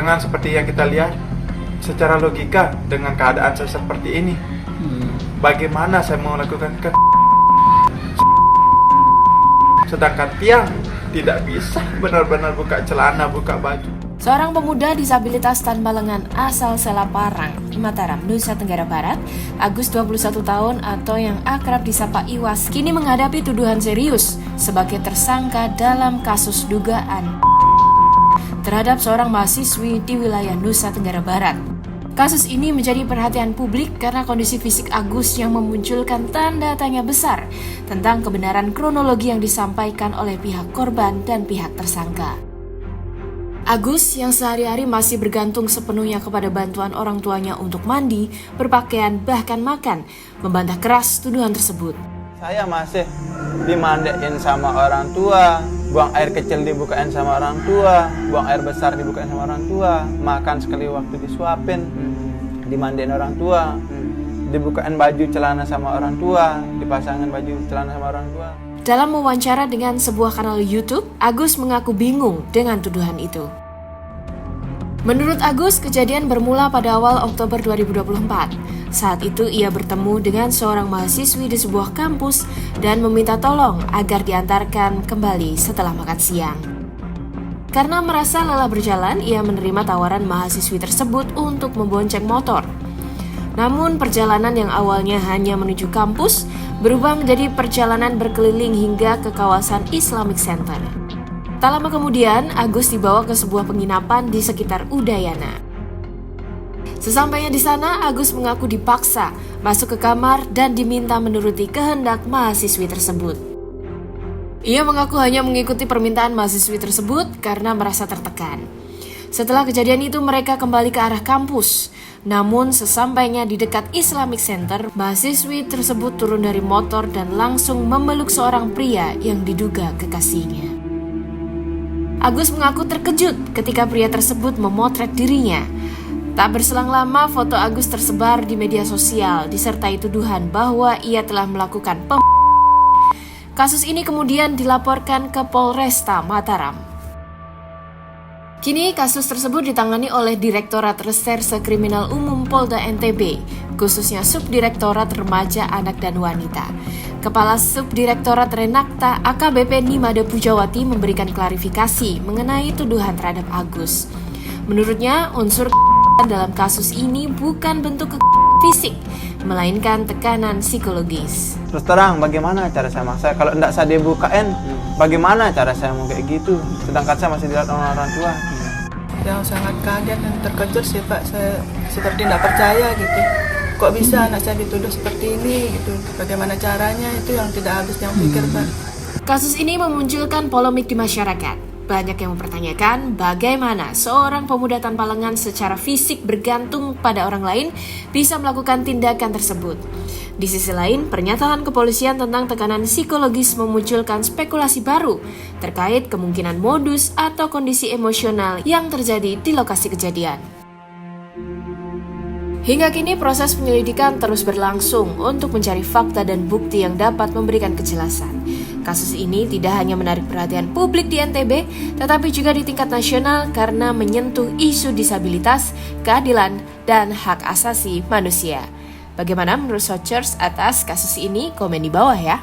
Dengan seperti yang kita lihat, secara logika dengan keadaan saya seperti ini, bagaimana saya mau melakukan sedangkan Tiang tidak bisa benar-benar buka celana, buka baju. Seorang pemuda disabilitas tanpa lengan asal Selaparang, Mataram, Nusa Tenggara Barat, Agus 21 tahun atau yang akrab disapa Iwas, kini menghadapi tuduhan serius sebagai tersangka dalam kasus dugaan terhadap seorang mahasiswi di wilayah Nusa Tenggara Barat. Kasus ini menjadi perhatian publik karena kondisi fisik Agus yang memunculkan tanda tanya besar tentang kebenaran kronologi yang disampaikan oleh pihak korban dan pihak tersangka. Agus yang sehari-hari masih bergantung sepenuhnya kepada bantuan orang tuanya untuk mandi, berpakaian, bahkan makan, membantah keras tuduhan tersebut. Saya masih dimandiin sama orang tua, buang air kecil dibukain sama orang tua, buang air besar dibukain sama orang tua, makan sekali waktu disuapin, dimandiin orang tua, dibukain baju celana sama orang tua, dipasangin baju celana sama orang tua. Dalam wawancara dengan sebuah kanal YouTube, Agus mengaku bingung dengan tuduhan itu. Menurut Agus, kejadian bermula pada awal Oktober 2024. Saat itu ia bertemu dengan seorang mahasiswi di sebuah kampus dan meminta tolong agar diantarkan kembali setelah makan siang. Karena merasa lelah berjalan, ia menerima tawaran mahasiswi tersebut untuk membonceng motor. Namun perjalanan yang awalnya hanya menuju kampus berubah menjadi perjalanan berkeliling hingga ke kawasan Islamic Center. Tak lama kemudian, Agus dibawa ke sebuah penginapan di sekitar Udayana. Sesampainya di sana, Agus mengaku dipaksa masuk ke kamar dan diminta menuruti kehendak mahasiswi tersebut. Ia mengaku hanya mengikuti permintaan mahasiswi tersebut karena merasa tertekan. Setelah kejadian itu, mereka kembali ke arah kampus. Namun sesampainya di dekat Islamic Center, mahasiswi tersebut turun dari motor dan langsung memeluk seorang pria yang diduga kekasihnya. Agus mengaku terkejut ketika pria tersebut memotret dirinya. Tak berselang lama, foto Agus tersebar di media sosial disertai tuduhan bahwa ia telah melakukan Kasus ini kemudian dilaporkan ke Polresta Mataram. Kini kasus tersebut ditangani oleh Direktorat Reserse Kriminal Umum Polda NTB, khususnya Subdirektorat Remaja, Anak dan Wanita. Kepala Subdirektorat Renakta AKBP Nimade Pujawati memberikan klarifikasi mengenai tuduhan terhadap Agus. Menurutnya, unsur dalam kasus ini bukan bentuk fisik, melainkan tekanan psikologis. Terus terang, bagaimana cara saya maksa? Kalau tidak saya dibukain, bagaimana cara saya mau kayak gitu? Sedangkan saya masih dilihat oleh orang tua. Yang sangat kaget dan terkejut sih Pak, saya seperti tidak percaya gitu. Kok bisa anak saya dituduh seperti ini gitu? Bagaimana caranya, itu yang tidak habis yang pikir Pak. Kasus ini memunculkan polemik di masyarakat. Banyak yang mempertanyakan bagaimana seorang pemuda tanpa lengan secara fisik bergantung pada orang lain bisa melakukan tindakan tersebut. Di sisi lain, pernyataan kepolisian tentang tekanan psikologis memunculkan spekulasi baru terkait kemungkinan modus atau kondisi emosional yang terjadi di lokasi kejadian. Hingga kini proses penyelidikan terus berlangsung untuk mencari fakta dan bukti yang dapat memberikan kejelasan. Kasus ini tidak hanya menarik perhatian publik di NTB, tetapi juga di tingkat nasional karena menyentuh isu disabilitas, keadilan, dan hak asasi manusia. Bagaimana menurut Sochers atas kasus ini? Komen di bawah ya.